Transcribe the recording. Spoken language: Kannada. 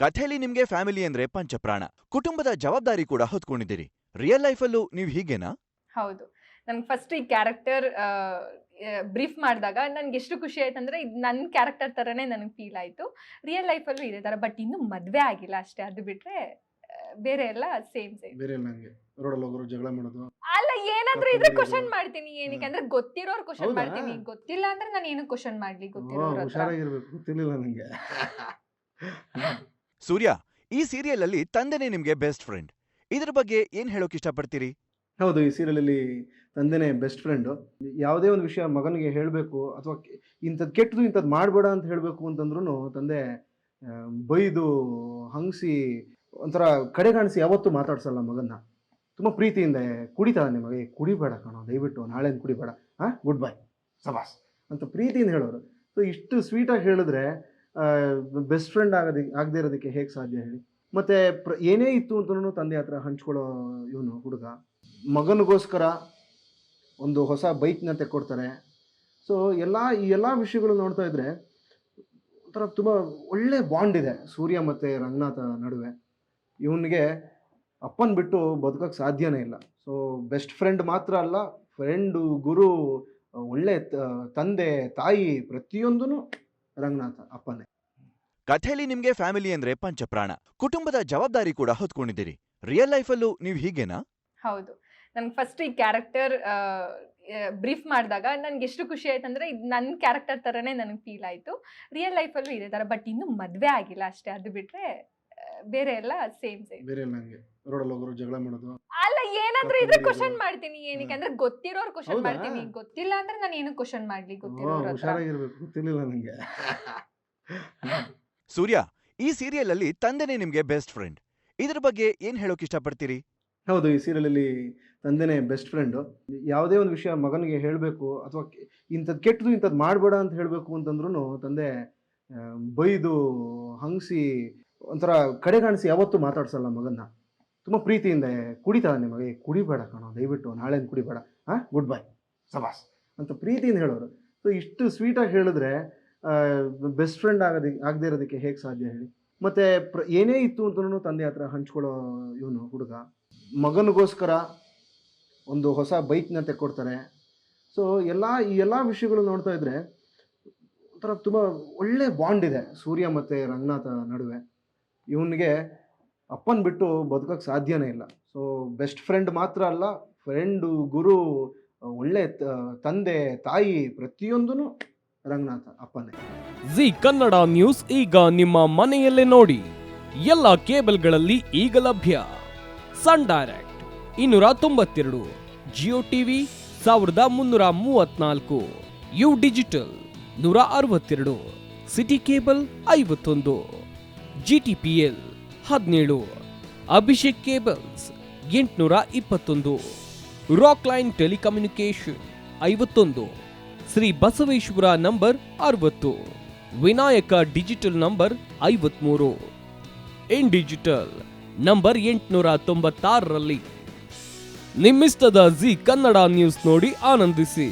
ಕಥೆಯಲ್ಲಿ ನಿಮ್ಗೆ ಫ್ಯಾಮಿಲಿ ಅಂದ್ರೆ ಪಂಚಪ್ರಾಣ, ಕುಟುಂಬದ ಜವಾಬ್ದಾರಿ ಕೂಡ ಹೊತ್ಕೊಂಡಿದ್ದೀರಿ. ರಿಯಲ್ ಲೈಫಲ್ಲೂ ನೀವು ಹೀಗೇನಾ? ಹೌದು. ನಂಗೆ ಫಸ್ಟ್ ಈ ಕ್ಯಾರೆಕ್ಟರ್ ಬ್ರೀಫ್ ಮಾಡಿದಾಗ ನನ್ಗೆ ಎಷ್ಟು ಖುಷಿ ಆಯ್ತಂದ್ರೆ ಇದು ನನ್ನ ಕ್ಯಾರೆಕ್ಟರ್ ಥರನೇ ನನಗೆ ಫೀಲ್ ಆಯಿತು. ರಿಯಲ್ ಲೈಫಲ್ಲೂ ಇದೇ ಥರ, ಬಟ್ ಇನ್ನೂ ಮದುವೆ ಆಗಿಲ್ಲ ಅಷ್ಟೇ. ಅದು ಬಿಟ್ಟರೆ ಬೇರೆ ಎಲ್ಲ ಸೇಮ್. ಬೇರೆ ಎಲ್ಲ ಹಂಗೆ ರೋಡಲ್ಲಿ ಹೋಗೋರು ಜಗಳ ಮಾಡೋದು. ಅಲ್ಲ, ಏನಾದ್ರೂ ಇದ್ರೆ ಕರ್ಕೊಂಡು ಕ್ವಶನ್ ಹೋಗೋದು. ಮಾಡ್ತೀನಿ. ಏನಕ್ಕೆ ಅಂದ್ರೆ ಗೊತ್ತಿರೋರು ಕ್ವಶನ್ ಹೌದಾ? ಮಾಡ್ತೀನಿ, ಗೊತ್ತಿಲ್ಲ ಅಂದ್ರೆ ನಾನು ಏನು ಕ್ವಶನ್ ಮಾಡ್ಲಿ ಗೊತ್ತಿರೋರ ಹತ್ರ. ಹುಷಾರಾಗಿರ್ಬೇಕು, ಗೊತ್ತಿರ್ಲಿಲ್ಲ ನಂಗೆ. ಸೂರ್ಯ, ಈ ಸೀರಿಯಲ್ ಅಲ್ಲಿ ತಂದೆನೇ ನಿಮ್ಗೆ ಬೆಸ್ಟ್ ಫ್ರೆಂಡ್. ಇದ್ರ ಬಗ್ಗೆ ಏನ್ ಹೇಳೋಕ್ ಇಷ್ಟಪಡ್ತೀರಿ? ಹೌದು, ಈ ಸೀರಿಯಲಲ್ಲಿ ತಂದೆನೇ ಬೆಸ್ಟ್ ಫ್ರೆಂಡು. ಯಾವುದೇ ಒಂದು ವಿಷಯ ಮಗನಿಗೆ ಹೇಳಬೇಕು ಅಥವಾ ಇಂಥದ್ದು ಕೆಟ್ಟದು ಇಂಥದ್ದು ಮಾಡಬೇಡ ಅಂತ ಹೇಳಬೇಕು ಅಂತಂದ್ರೂ ತಂದೆ ಬೈದು ಹಂಗಿಸಿ ಒಂಥರ ಕಡೆಗಾಣಿಸಿ ಯಾವತ್ತೂ ಮಾತಾಡ್ಸಲ್ಲ ಮಗನ್ನ. ತುಂಬ ಪ್ರೀತಿಯಿಂದ ಕುಡಿತಾನೆ ಮಗ, ಕುಡಿಬೇಡ ಕಣೋ ದಯವಿಟ್ಟು, ನಾಳೆಯಿಂದ ಕುಡಿಬೇಡ, ಗುಡ್ ಬೈ ಸಬಾಸ್ ಅಂತ ಪ್ರೀತಿಯಿಂದ ಹೇಳೋರು. ಸೊ ಇಷ್ಟು ಸ್ವೀಟಾಗಿ ಹೇಳಿದ್ರೆ ಬೆಸ್ಟ್ ಫ್ರೆಂಡ್ ಆಗದೇ ಇರೋದಕ್ಕೆ ಹೇಗೆ ಸಾಧ್ಯ ಹೇಳಿ? ಮತ್ತು ಏನೇ ಇತ್ತು ಅಂತಲೂ ತಂದೆ ಹತ್ರ ಹಂಚ್ಕೊಳ್ಳೋ ಇವನು ಹುಡುಗ. ಮಗನಿಗೋಸ್ಕರ ಒಂದು ಹೊಸ ಬೈಕ್ನ ತೆಕ್ಕೊಡ್ತಾರೆ. ಸೊ ಈ ಎಲ್ಲ ವಿಷಯಗಳು ನೋಡ್ತಾ ಇದ್ರೆ ಒಂಥರ ತುಂಬ ಒಳ್ಳೆ ಬಾಂಡ್ ಇದೆ ಸೂರ್ಯ ಮತ್ತು ರಂಗನಾಥ ನಡುವೆ. ಇವನಿಗೆ ಅಪ್ಪನ ಬಿಟ್ಟು ಬದುಕೋಕ್ಕೆ ಸಾಧ್ಯನೇ ಇಲ್ಲ. ಸೊ ಬೆಸ್ಟ್ ಫ್ರೆಂಡ್ ಮಾತ್ರ ಅಲ್ಲ, ಫ್ರೆಂಡು, ಗುರು, ಒಳ್ಳೆ ತಂದೆ, ತಾಯಿ, ಪ್ರತಿಯೊಂದೂ ರಂಗನಾಥ ಅಪ್ಪನೇ. ಕಥೆಯಲ್ಲಿ ನಿಮ್ಗೆ ಫ್ಯಾಮಿಲಿ ಅಂದ್ರೆ ಪಂಚಪ್ರಾಣ, ಕುಟುಂಬದ ಜವಾಬ್ದಾರಿ ಕೂಡ ಹೊತ್ಕೊಂಡಿದ್ದೀರಿ. ರಿಯಲ್ ಲೈಫಲ್ಲೂ ನೀವು ಹೀಗೇನಾ? ಹೌದು. ನಂಗೆ ಫಸ್ಟ್ ಈ ಕ್ಯಾರೆಕ್ಟರ್ ಬ್ರೀಫ್ ಮಾಡಿದಾಗ ನನ್ಗೆ ಎಷ್ಟು ಖುಷಿ ಆಯ್ತಂದ್ರೆ ಇದು ನನ್ನ ಕ್ಯಾರೆಕ್ಟರ್ ಥರನೇ ನನಗೆ ಫೀಲ್ ಆಯಿತು. ರಿಯಲ್ ಲೈಫಲ್ಲೂ ಇದೇ ಥರ, ಬಟ್ ಇನ್ನೂ ಮದುವೆ ಆಗಿಲ್ಲ ಅಷ್ಟೇ. ಅದು ಬಿಟ್ಟರೆ ಬೇರೆ ಎಲ್ಲ ಸೇಮ್. ಬೇರೆ ಎಲ್ಲ ಹಂಗೆ ರೋಡಲ್ಲಿ ಹೋಗೋರು ಜಗಳ ಮಾಡೋದು. ಅಲ್ಲ, ಏನಾದ್ರೂ ಇದ್ರೆ ಕರ್ಕೊಂಡು ಕ್ವಶನ್ ಹೋಗೋದು. ಮಾಡ್ತೀನಿ. ಏನಕ್ಕೆ ಅಂದ್ರೆ ಗೊತ್ತಿರೋರು ಕ್ವಶನ್ ಹೌದಾ? ಮಾಡ್ತೀನಿ, ಗೊತ್ತಿಲ್ಲ ಅಂದ್ರೆ ನಾನು ಏನು ಕ್ವಶನ್ ಮಾಡ್ಲಿ ಗೊತ್ತಿರೋರ ಹತ್ರ. ಹುಷಾರಾಗಿರ್ಬೇಕು, ಗೊತ್ತಿರ್ಲಿಲ್ಲ ನಂಗೆ. ಸೂರ್ಯ, ಈ ಸೀರಿಯಲ್ ಅಲ್ಲಿ ತಂದೆನೇ ನಿಮ್ಗೆ ಬೆಸ್ಟ್ ಫ್ರೆಂಡ್. ಇದ್ರ ಬಗ್ಗೆ ಏನ್ ಹೇಳೋಕ್ ಇಷ್ಟಪಡ್ತೀರಿ? ಹೌದು, ಈ ಸೀರಿಯಲಲ್ಲಿ ತಂದೆನೇ ಬೆಸ್ಟ್ ಫ್ರೆಂಡು. ಯಾವುದೇ ಒಂದು ವಿಷಯ ಮಗನಿಗೆ ಹೇಳಬೇಕು ಅಥವಾ ಇಂಥದ್ದು ಕೆಟ್ಟದು ಇಂಥದ್ದು ಮಾಡಬೇಡ ಅಂತ ಹೇಳಬೇಕು ಅಂತಂದ್ರೂ ತಂದೆ ಬೈದು ಹಂಗಿಸಿ ಒಂಥರ ಕಡೆಗಾಣಿಸಿ ಯಾವತ್ತೂ ಮಾತಾಡ್ಸಲ್ಲ ಮಗನ್ನ. ತುಂಬ ಪ್ರೀತಿಯಿಂದ ಕುಡಿತಾನೆ ಮಗ, ಕುಡಿಬೇಡ ಕಣೋ ದಯವಿಟ್ಟು, ನಾಳೆಯಿಂದ ಕುಡಿಬೇಡ, ಗುಡ್ ಬೈ ಸಬಾಸ್ ಅಂತ ಪ್ರೀತಿಯಿಂದ ಹೇಳೋರು. ಸೊ ಇಷ್ಟು ಸ್ವೀಟಾಗಿ ಹೇಳಿದ್ರೆ ಬೆಸ್ಟ್ ಫ್ರೆಂಡ್ ಆಗದೇ ಇರೋದಕ್ಕೆ ಹೇಗೆ ಸಾಧ್ಯ ಹೇಳಿ? ಮತ್ತು ಏನೇ ಇತ್ತು ಅಂತಲೂ ತಂದೆ ಹತ್ರ ಹಂಚ್ಕೊಳ್ಳೋ ಇವನು ಹುಡುಗ. ಮಗನಿಗೋಸ್ಕರ ಒಂದು ಹೊಸ ಬೈಕ್ನ ತೆಕ್ಕೊಡ್ತಾರೆ. ಸೊ ಈ ಎಲ್ಲ ವಿಷಯಗಳು ನೋಡ್ತಾ ಇದ್ರೆ ಒಂಥರ ತುಂಬ ಒಳ್ಳೆ ಬಾಂಡ್ ಇದೆ ಸೂರ್ಯ ಮತ್ತು ರಂಗನಾಥ ನಡುವೆ. ಇವನಿಗೆ ಅಪ್ಪನ ಬಿಟ್ಟು ಬದುಕೋಕ್ಕೆ ಸಾಧ್ಯನೇ ಇಲ್ಲ. ಸೊ ಬೆಸ್ಟ್ ಫ್ರೆಂಡ್ ಮಾತ್ರ ಅಲ್ಲ, ಫ್ರೆಂಡು, ಗುರು, ಒಳ್ಳೆ ತಂದೆ, ತಾಯಿ, ಪ್ರತಿಯೊಂದೂ ರಂಗನಾಥ ಅಪ್ಪನೇ. ಜಿ ಕನ್ನಡ ನ್ಯೂಸ್ ಈಗ ನಿಮ್ಮ ಮನೆಯಲ್ಲೇ ನೋಡಿ. ಎಲ್ಲ ಕೇಬಲ್ಗಳಲ್ಲಿ ಈಗ ಲಭ್ಯ. Sun Direct 292, Jio TV 1334, U Digital 162, City Cable 51, GTPL 17, Abhishek Cables 821, Rock Line Telecommunication 51, Shri Basaveshwara number 60, Vinayaka Digital number 53, In Digital number 896ರಲ್ಲಿ. ನಿಮ್ಮಿಸ್ತದ ಜಿ ಕನ್ನಡ ನ್ಯೂಸ್ ನೋಡಿ ಆನಂದಿಸಿ.